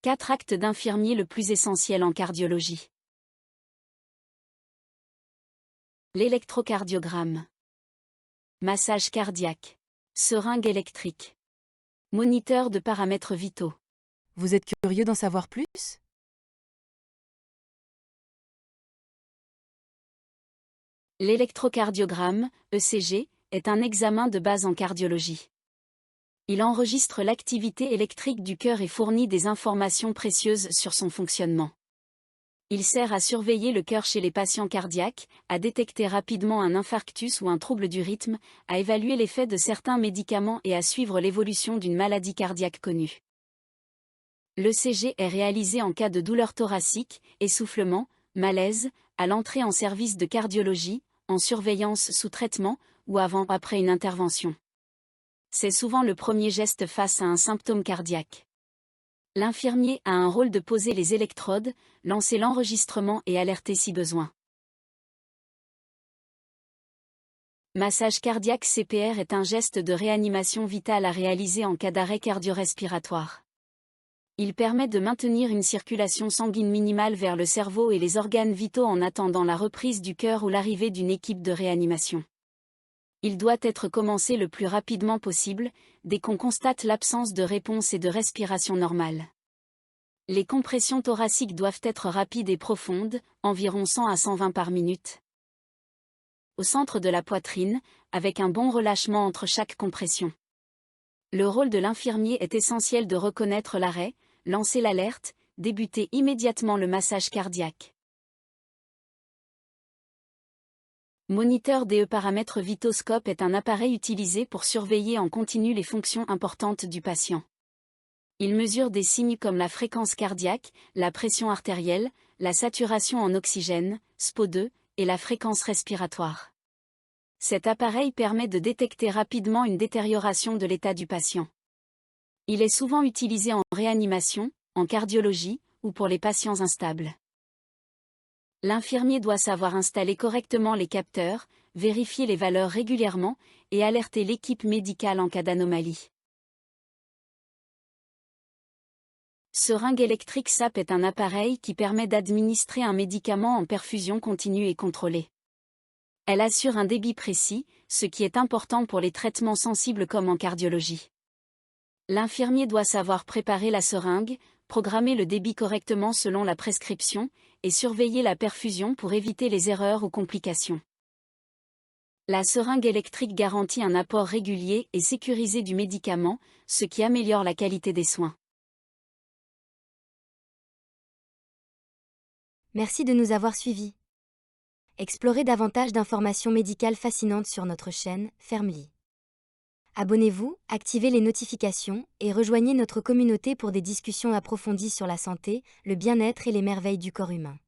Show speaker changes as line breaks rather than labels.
4 actes d'infirmier le plus essentiel en cardiologie. L'électrocardiogramme. Massage cardiaque. Seringue électrique. Moniteur de paramètres vitaux.
Vous êtes curieux d'en savoir plus?
L'électrocardiogramme, ECG, est un examen de base en cardiologie. Il enregistre l'activité électrique du cœur et fournit des informations précieuses sur son fonctionnement. Il sert à surveiller le cœur chez les patients cardiaques, à détecter rapidement un infarctus ou un trouble du rythme, à évaluer l'effet de certains médicaments et à suivre l'évolution d'une maladie cardiaque connue. L'ECG est réalisé en cas de douleur thoracique, essoufflement, malaise, à l'entrée en service de cardiologie, en surveillance sous traitement, ou avant-après une intervention. C'est souvent le premier geste face à un symptôme cardiaque. L'infirmier a un rôle de poser les électrodes, lancer l'enregistrement et alerter si besoin. Massage cardiaque CPR est un geste de réanimation vitale à réaliser en cas d'arrêt cardio-respiratoire. Il permet de maintenir une circulation sanguine minimale vers le cerveau et les organes vitaux en attendant la reprise du cœur ou l'arrivée d'une équipe de réanimation. Il doit être commencé le plus rapidement possible, dès qu'on constate l'absence de réponse et de respiration normale. Les compressions thoraciques doivent être rapides et profondes, environ 100 à 120 par minute. Au centre de la poitrine, avec un bon relâchement entre chaque compression. Le rôle de l'infirmier est essentiel de reconnaître l'arrêt, lancer l'alerte, débuter immédiatement le massage cardiaque. Moniteur DE paramètres vitoscope est un appareil utilisé pour surveiller en continu les fonctions importantes du patient. Il mesure des signes comme la fréquence cardiaque, la pression artérielle, la saturation en oxygène, SPO2, et la fréquence respiratoire. Cet appareil permet de détecter rapidement une détérioration de l'état du patient. Il est souvent utilisé en réanimation, en cardiologie, ou pour les patients instables. L'infirmier doit savoir installer correctement les capteurs, vérifier les valeurs régulièrement, et alerter l'équipe médicale en cas d'anomalie. Seringue électrique SAP est un appareil qui permet d'administrer un médicament en perfusion continue et contrôlée. Elle assure un débit précis, ce qui est important pour les traitements sensibles comme en cardiologie. L'infirmier doit savoir préparer la seringue, programmer le débit correctement selon la prescription, et surveiller la perfusion pour éviter les erreurs ou complications. La seringue électrique garantit un apport régulier et sécurisé du médicament, ce qui améliore la qualité des soins.
Merci de nous avoir suivis. Explorez davantage d'informations médicales fascinantes sur notre chaîne Fermely. Abonnez-vous, activez les notifications et rejoignez notre communauté pour des discussions approfondies sur la santé, le bien-être et les merveilles du corps humain.